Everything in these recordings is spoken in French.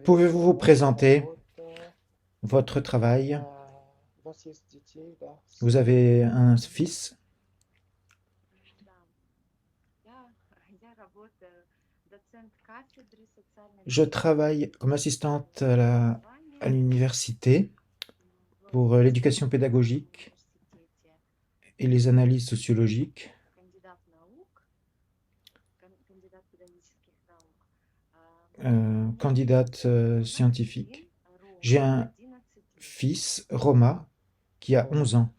Pouvez-vous vous présenter votre travail? Vous avez un fils? Je travaille comme assistante à l'université pour l'éducation pédagogique et les analyses sociologiques, candidate scientifique. J'ai un fils, Roma, qui a 11 ans.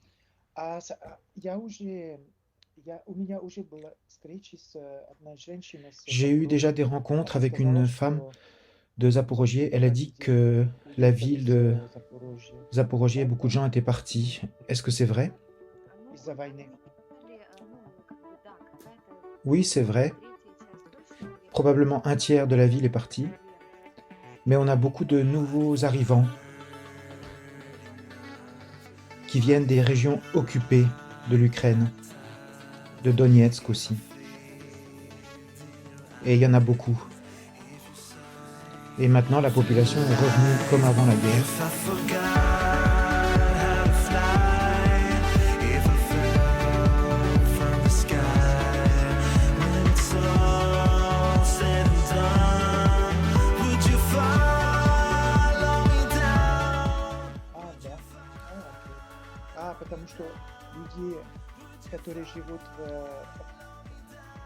J'ai eu déjà des rencontres avec une femme de Zaporogie. Elle a dit que la ville de Zaporogie, beaucoup de gens étaient partis. Est-ce que c'est vrai? Oui, c'est vrai. Probablement un tiers de la ville est parti. Mais on a beaucoup de nouveaux arrivants qui viennent des régions occupées de l'Ukraine, de Donetsk aussi. Et il y en a beaucoup. Et maintenant, la population est revenue comme avant la guerre.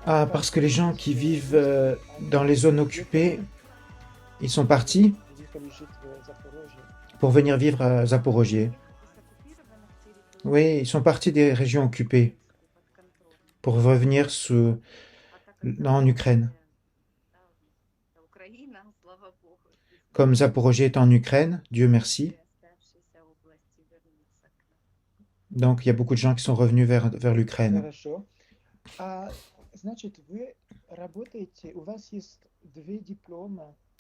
Ah, parce que les gens qui vivent dans les zones occupées, ils sont partis pour venir vivre à Zaporogie. Oui, ils sont partis des régions occupées pour revenir en Ukraine. Comme Zaporogie est en Ukraine, Dieu merci. Donc il y a beaucoup de gens qui sont revenus vers l'Ukraine.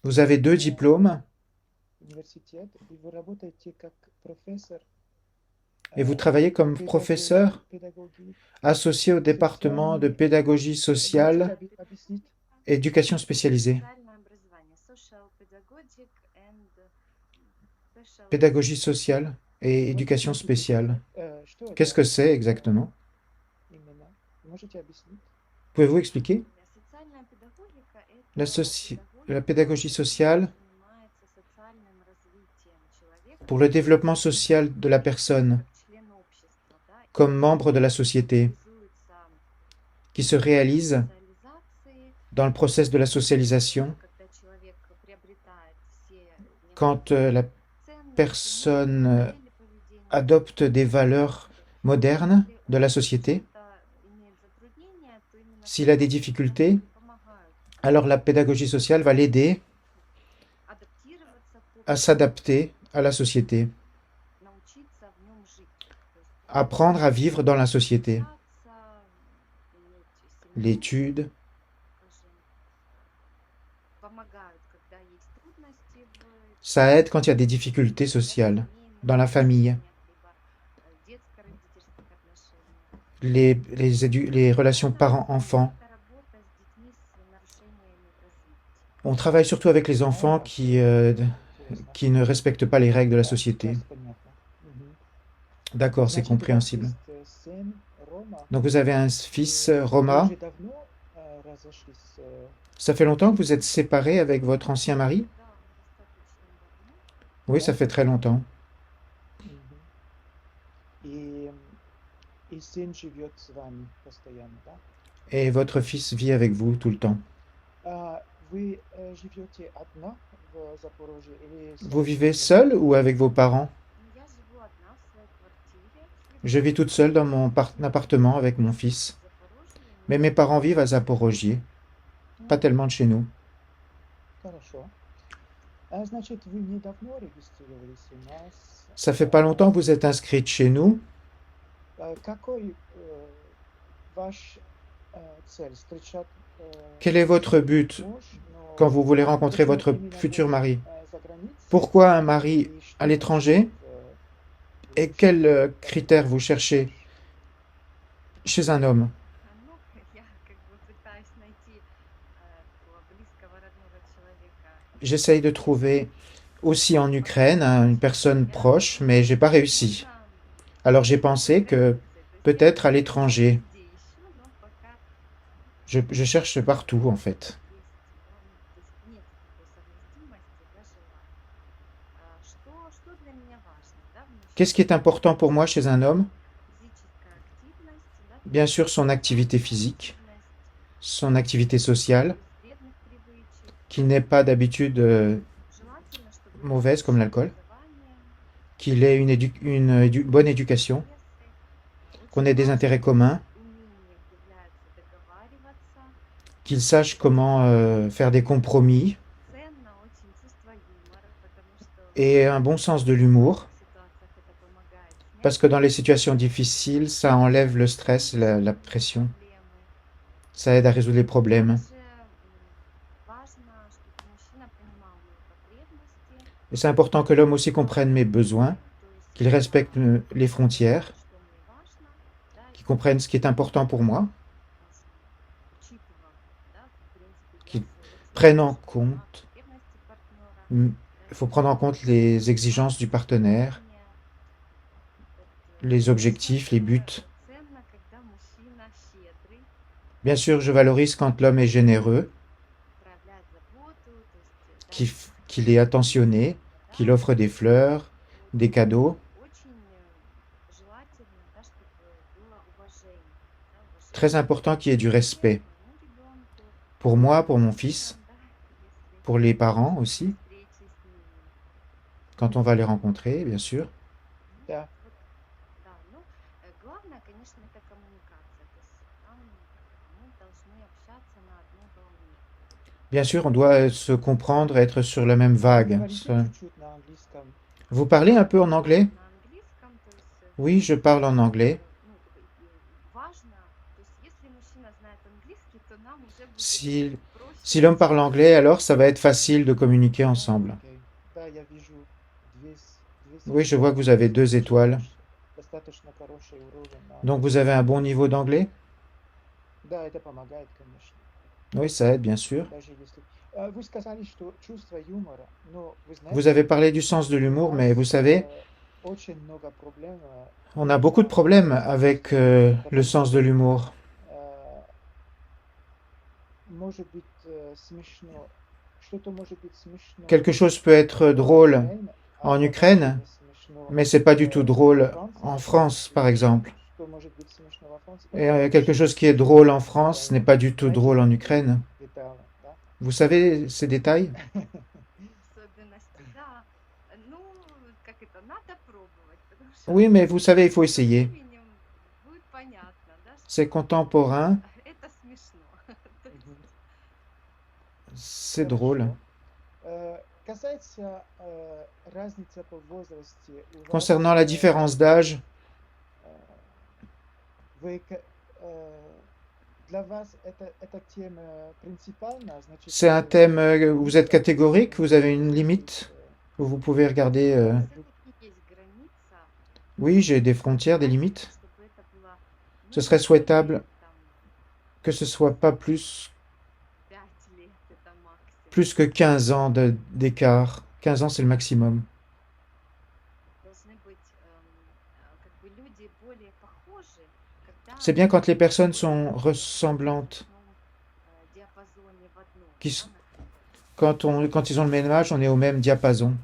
Vous avez 2 diplômes et vous travaillez comme professeur associé au département de pédagogie sociale et éducation spécialisée. Pédagogie sociale et éducation spéciale. Qu'est-ce que c'est exactement? Pouvez-vous expliquer? La pédagogie sociale pour le développement social de la personne comme membre de la société qui se réalise dans le processus de la socialisation quand la personne adopte des valeurs modernes de la société. S'il a des difficultés, alors la pédagogie sociale va l'aider à s'adapter à la société, apprendre à vivre dans la société. L'étude, ça aide quand il y a des difficultés sociales dans la famille. Les relations parents-enfants. On travaille surtout avec les enfants qui ne respectent pas les règles de la société. D'accord, c'est compréhensible. Donc vous avez un fils, Roma. Ça fait longtemps que vous êtes séparés avec votre ancien mari? Oui, ça fait très longtemps. Et votre fils vit avec vous tout le temps? Vous vivez seul ou avec vos parents? Je vis toute seule dans mon appartement avec mon fils. Mais mes parents vivent à Zaporogie, pas tellement de chez nous. Ça fait pas longtemps que vous êtes inscrite chez nous. Quel est votre but quand vous voulez rencontrer votre futur mari? Pourquoi un mari à l'étranger? Et quels critères vous cherchez chez un homme? J'essaye de trouver aussi en Ukraine une personne proche, mais j'ai pas réussi. Alors j'ai pensé que peut-être à l'étranger. Je cherche partout en fait. Qu'est-ce qui est important pour moi chez un homme? Bien sûr son activité physique, son activité sociale, qu'il n'ait pas d'habitude mauvaise comme l'alcool, qu'il ait une bonne éducation, qu'on ait des intérêts communs, qu'il sache comment faire des compromis et un bon sens de l'humour, parce que dans les situations difficiles, ça enlève le stress, la pression, ça aide à résoudre les problèmes. Et c'est important que l'homme aussi comprenne mes besoins, qu'il respecte les frontières, qu'il comprenne ce qui est important pour moi, qu'il prenne en compte, il faut prendre en compte les exigences du partenaire, les objectifs, les buts. Bien sûr, je valorise quand l'homme est généreux, qu'il est attentionné, qu'il offre des fleurs, des cadeaux. Très important qu'il y ait du respect. Pour moi, pour mon fils, pour les parents aussi, quand on va les rencontrer, bien sûr. Да. Bien sûr, on doit se comprendre, être sur la même vague. Говорите чуть-чуть на английском. Vous parlez un peu en anglais? Oui, je parle en anglais. Si, si l'homme parle anglais, alors ça va être facile de communiquer ensemble. Окей. Да, я вижу две Oui, je звезды. vois que vous avez 2 étoiles. Достаточно хороший уровень на Donc vous avez английском. un bon niveau d'anglais? Да, это помогает, конечно. Oui, ça aide, bien sûr. Даже если... Вы сказали, что чувство юмора, но вы Vous знаете, avez parlé du sens de у l'humour, mais vous нас savez, очень много проблем on a beaucoup de problèmes с avec чувством, le потому sens de что l'humour. э, может быть смешно, что-то может быть смешно Quelque chose peut être в drôle Украине, а en по вашему Ukraine, не смешно mais c'est pas du tout во drôle Франции, en France, par exemple. что может быть смешно во Франции, Et это quelque очень chose qui est drôle en в France n'est Украине. pas du tout Знаете drôle en такие Ukraine. детали, да? Vous savez ces détails? Oui, mais vous savez, il faut essayer. C'est contemporain, Мгм. c'est drôle. Хорошо. Касается разницы по возрасте у вас, Concernant la différence d'âge, э, вы, для вас эта тема принципиальна, значит, c'est un thème, vous êtes граница catégorique, vous avez une может быть limite, vous pouvez regarder. между... Oui, j'ai des frontières, des limites. Ce serait souhaitable que ce soit pas plus que 15 ans d'écart. 15 ans, c'est le maximum. C'est bien quand les personnes sont ressemblantes, qui, quand ils ont le même âge, on est au même diapason.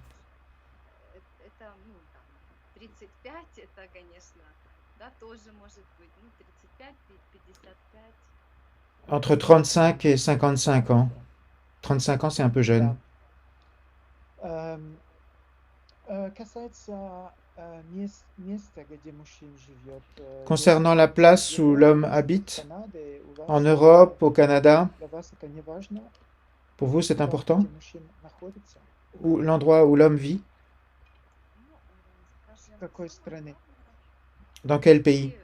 Entre 35 et 55 ans. 35 ans, c'est un peu jeune. Да. Касается места, где мужчина живет, Concernant la в place où l'homme Европе, в habite, Канаде, у en вас Europe, au Canada, для вас это не важно, pour vous, c'est там, important? где мужчина находится, Ou l'endroit où l'homme vit? в какой стране? Dans quel pays?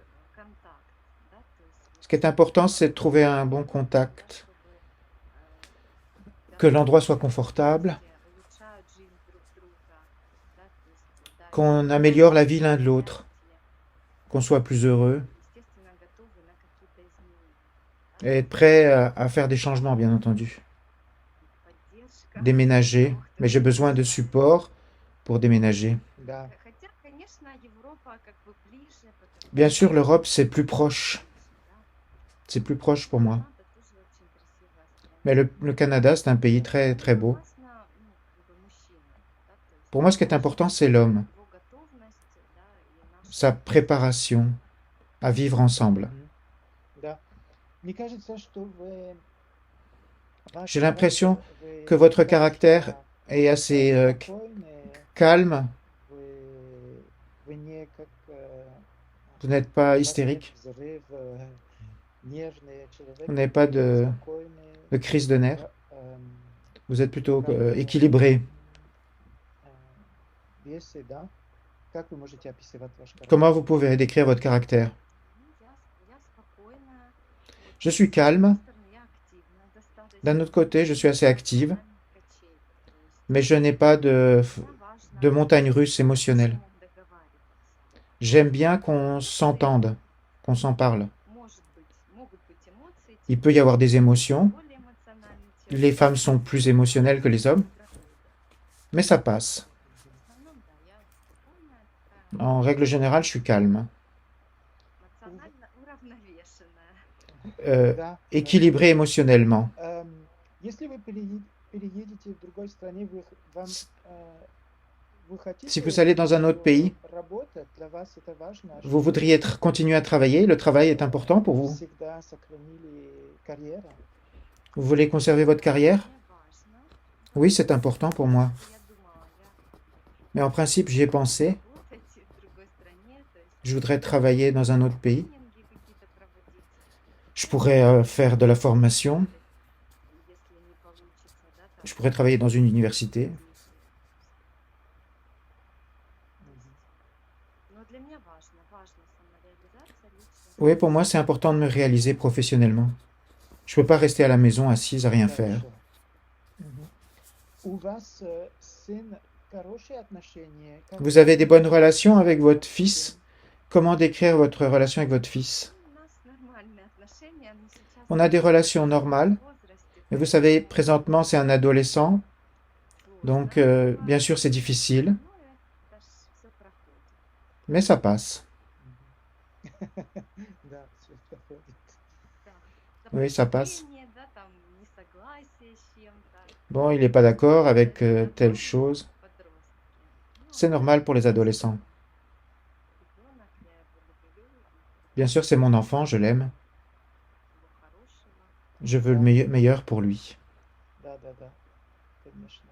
Ce qui est important, c'est de trouver un bon contact, que l'endroit soit confortable, qu'on améliore la vie l'un de l'autre, qu'on soit plus heureux, et être prêt à faire des changements, bien entendu. déménager, mais j'ai besoin de support pour déménager. Да, Bien sûr, l'Europe, c'est plus proche pour moi. Mais le Canada, c'est un pays très, très beau. Pour moi, ce qui est important, c'est l'homme, sa préparation à vivre ensemble. мгм, да. Мне кажется, что ваш J'ai l'impression характер, que вы votre caractère достаточно est assez спокойный, calme, вы не как, vous n'êtes pas у вас нет hystérique, взрыв, нервный человек, vous n'avez pas вы спокойный, de crise de nerfs, ра- vous êtes plutôt равновесие, équilibré. да? Как вы можете описывать ваш Comment характер? vous pouvez décrire votre caractère? Je suis calme, d'un autre côté, je suis assez active, mais je n'ai pas de montagne russe émotionnelle. J'aime bien qu'on s'entende, qu'on s'en parle. Il peut y avoir des émotions, les femmes sont plus émotionnelles que les hommes, mais ça passe. En règle générale, je suis calme, Да, да. équilibré émotionnellement. Если вы переедете в другой стране, вам вы Si хотите vous allez dans un autre pays, работать, для вас это важно, vous чтобы voudriez continuer à travailler, le travail est important pour vous. всегда сохранили карьеру. Vous voulez conserver votre carrière? Oui, c'est important pour moi. Mais en principe, j'y ai pensé. Je voudrais travailler dans un autre pays. Je pourrais faire de la formation. Je pourrais travailler dans une université. Oui, pour moi, c'est important de me réaliser professionnellement. Je ne peux pas rester à la maison assise à rien faire. Хорошо. Мгм. У вас сын хорошие отношения? Как Vous вы avez des bonnes относитесь relations к avec votre сын? fils? Comment décrire votre relation avec votre fils? On a des relations normales, mais vous savez, présentement, c'est un adolescent, donc bien sûr, c'est difficile, mais ça passe. Да, всё проходит. Oui, ça passe. Bon, il n'est pas d'accord avec telle chose. C'est normal pour les adolescents. Bien sûr, c'est mon enfant, je l'aime. Je veux le meilleur pour lui. Да, да, да, конечно.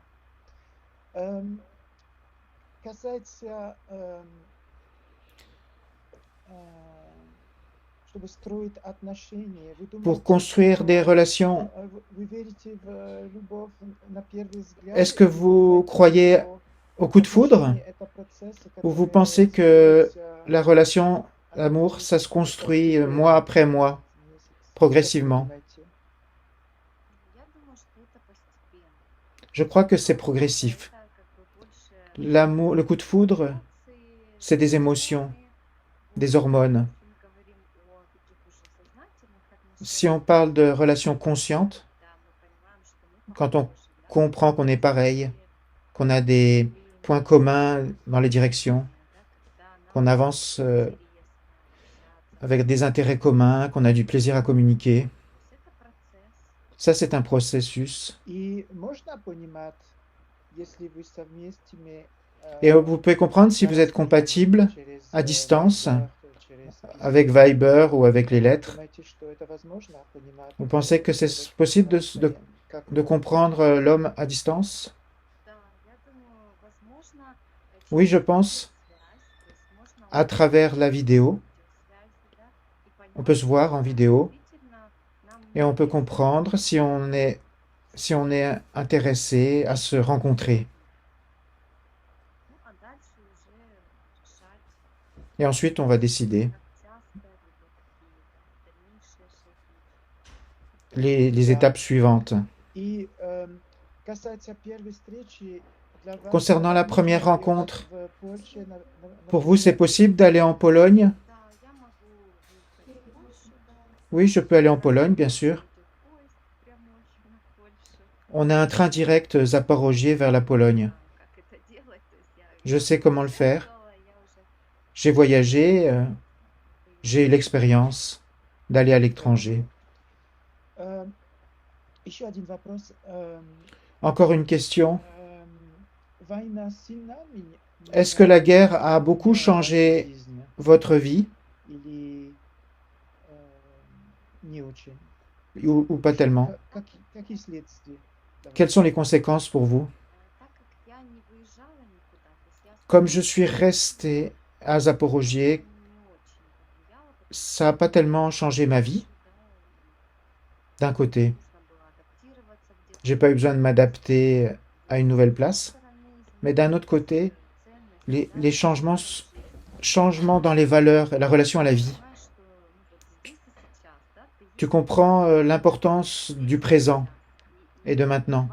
Касается, чтобы строить отношения, вы Pour думаете, construire des что relations, вы верите в любовь на первый взгляд, est-ce que или вы vous думаете, croyez что au coup de foudre? отношения это процессы, Ou vous которые pensez que строятся la relation, от l'amour, ça se месяца к construit месяцу, mois après mois, месяц? Как вы progressivement? думаете? Je crois que c'est progressif. L'amour, le coup de foudre, c'est des émotions, des hormones. Si on parle de relations conscientes, quand on comprend qu'on est pareil, qu'on a des points communs dans les directions, qu'on avance avec des intérêts communs, qu'on a du plaisir à communiquer, ça c'est un processus. И можно понимать, если вы совместимы, Et vous pouvez comprendre si vous êtes compatible через à distance, Viber, через avec Viber ou avec les lettres. Думаете, что это возможно понимать Vous pensez que c'est человека possible на расстоянии? Как de вы comprendre думаете? l'homme à distance? Oui, je pense à travers la vidéo. On peut se voir en vidéo et on peut comprendre si on est intéressé à se rencontrer. Et ensuite, on va décider les étapes suivantes. И касается первой встречи, для вас Concernant la возможно première ехать rencontre, в Польше, pour vous, c'est например? possible d'aller en Pologne? Oui, je peux aller en Pologne, bien sûr. On a un train direct Zaporogier vers la Pologne. Je sais comment le faire. J'ai voyagé, j'ai eu l'expérience d'aller à Да. l'étranger. Еще один вопрос. Encore une question. Война сильно Est-ce que la guerre a beaucoup меняла вашу changé жизнь votre vie или не очень? ou pas tellement? Какие следствия? Quelles sont Давайте. les conséquences pour vous? Comme je suis resté à Zaporogier, ça n'a pas tellement changé ma vie, d'un côté. J'ai pas eu besoin de m'adapter à une nouvelle place. Mais d'un autre côté, les changements dans les valeurs, la relation à la vie. Tu comprends l'importance du présent et de maintenant.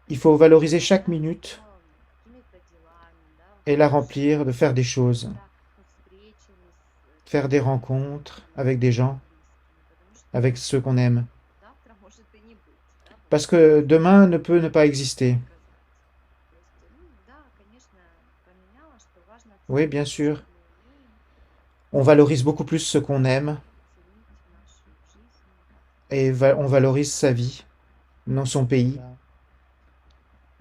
Il faut valoriser chaque minute et la remplir de faire des choses, faire des rencontres avec des gens, avec ceux qu'on aime. Parce que demain ne peut ne pas exister. Oui, bien sûr. On valorise beaucoup plus ce qu'on aime et on valorise sa vie, non son pays.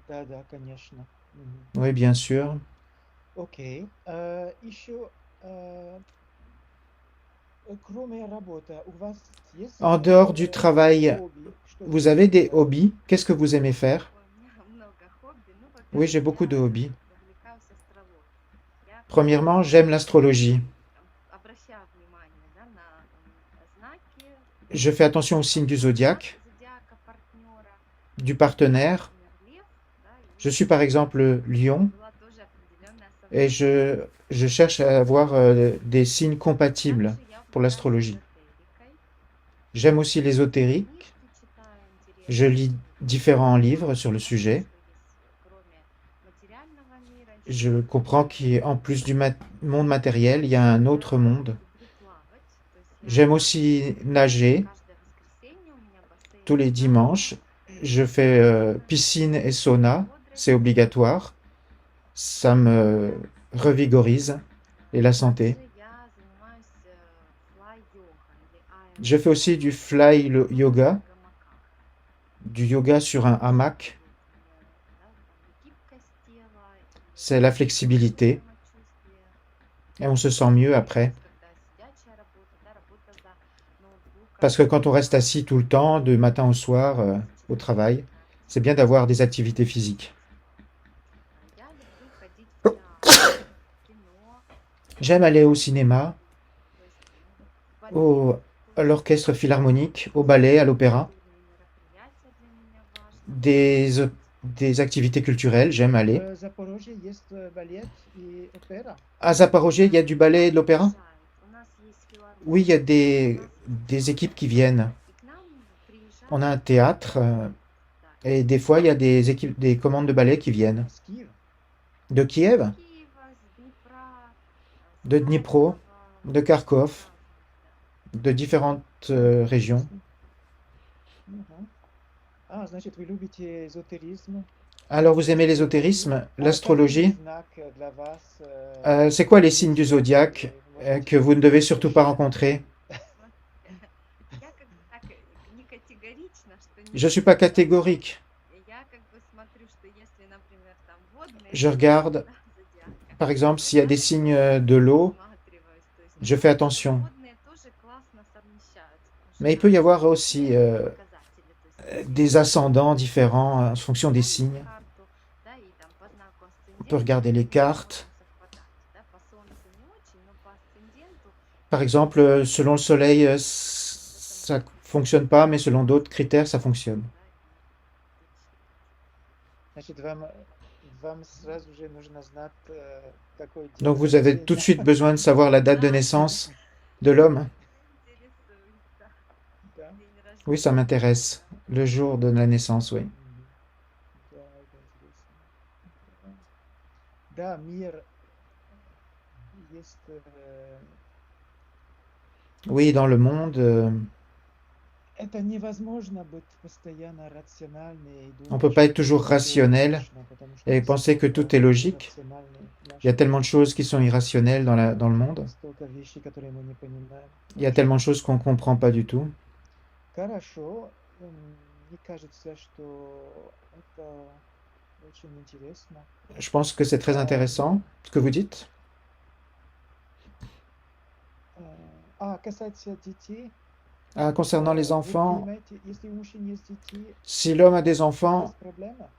Да, да, конечно. Мгм. Oui, bien sûr. Окей. Еще, кроме работы, у вас есть En dehors du travail, хобби? Что вы vous avez любите des делать? hobbies? Qu'est-ce que vous aimez faire? Oui, j'ai beaucoup de hobbies. Premièrement, j'aime l'astrologie. Je fais attention aux signes du zodiaque, du partenaire. Je suis par exemple Lion et je cherche à avoir des signes compatibles pour l'astrologie. J'aime aussi l'ésotérique. Je lis différents livres sur le sujet. Je comprends qu'en plus du monde matériel, il y a un autre monde. J'aime aussi nager tous les dimanches. Je fais piscine et sauna, c'est obligatoire. Ça me revigorise et la santé. Je fais aussi du yoga, du yoga sur un hamac. C'est la flexibilité et on se sent mieux après. Parce que quand on reste assis tout le temps, du matin au soir, au travail, c'est bien d'avoir des activités physiques. J'aime aller au cinéma, à l'orchestre philharmonique, au ballet, à l'opéra. Des, des activités culturelles, j'aime aller. В Запорожье есть балет и опера. À Zaporogier, il y a du ballet et de l'opéra? Oui, il y a des équipes qui viennent. On a un théâtre et des fois, il y a des équipes, des commandes de ballet qui viennent. С Киева. De Kiev, de Dnipro, de Kharkov, de différentes régions. Ясно. Мгм. Значит, вы любите эзотеризм. Alors, vous aimez l'ésotérisme, l'astrologie? Знак для вас C'est quoi les signes du есть, zodiaque может быть, que vous ne devez surtout pas мужчина? rencontrer? Je ne suis pas catégorique. Je regarde, par exemple, s'il y a des signes de l'eau, je fais attention. Mais il peut y avoir aussi des ascendants différents en fonction des signes. On peut regarder les cartes. Par exemple, selon le soleil, ça fonctionne pas, mais selon d'autres critères, ça fonctionne. Значит, вам сразу же нужно знать, какой день Donc vous avez tout de рождения. suite besoin de savoir la date de naissance de l'homme. Да. Oui, ça m'intéresse. Le jour de la naissance, oui. Мгм. Да, это интересно. Да, мир есть Oui, dans le monde, это невозможно быть постоянно рациональным и On ne думать, peut pas что être toujours все rationnel логично, потому что et penser que tout est настолько logique. иррациональный наш Il y a мир, tellement de choses qui sont irrationnelles dans le monde. столько вещей, которые мы не понимаем Il y a вообще. tellement de choses qu'on ne comprend pas du tout. Хорошо, мне кажется, что это очень интересно. Je pense que c'est très Ам, intéressant ce que vous dites. Касается детей, Concernant les вы enfants, понимаете, если у мужчин есть дети, si l'homme a des есть enfants, проблема?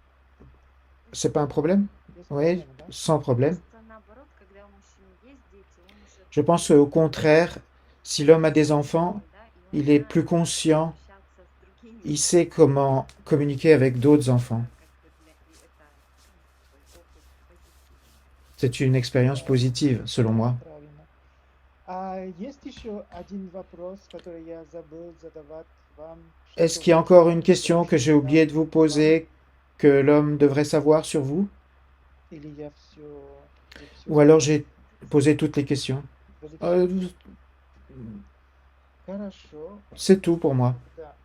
c'est pas un problème? Есть Oui, проблема, да? sans Мне problème. кажется, наоборот, когда у мужчины есть дети, он уже Je pense qu'au contraire, si l'homme a des enfants, взрослый, да, и он il est знает, plus как conscient, общаться с другими il sait детьми. comment communiquer avec d'autres enfants. Это как бы для и это такой опыт позитивный. C'est une expérience Да, positive, selon moi. правильно. А есть еще один вопрос, который я забыл задавать вам, Est-ce что qu'il y a encore une важно question que спросить j'ai oublié de вам, vous вам, poser, que l'homme devrait savoir sur vous? или я все Ou alors сказал? j'ai posé toutes les questions? Вроде Euh, все. Хорошо, c'est tout pour moi. да.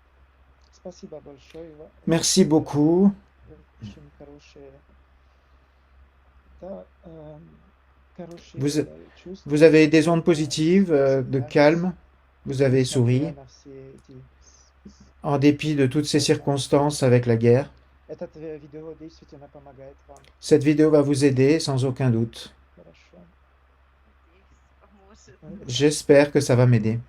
Спасибо большое. Merci beaucoup. Очень хорошие, да, Vous, хорошие vous чувства, avez des ondes positives, de сознались, calme. Vous avez несмотря souri, на все эти... en dépit de toutes ces Правильно. circonstances avec la guerre. Этот видео действительно помогает вам. Cette vidéo va vous aider, sans aucun doute. Хорошо. Надеюсь, поможет. J'espère que ça va m'aider.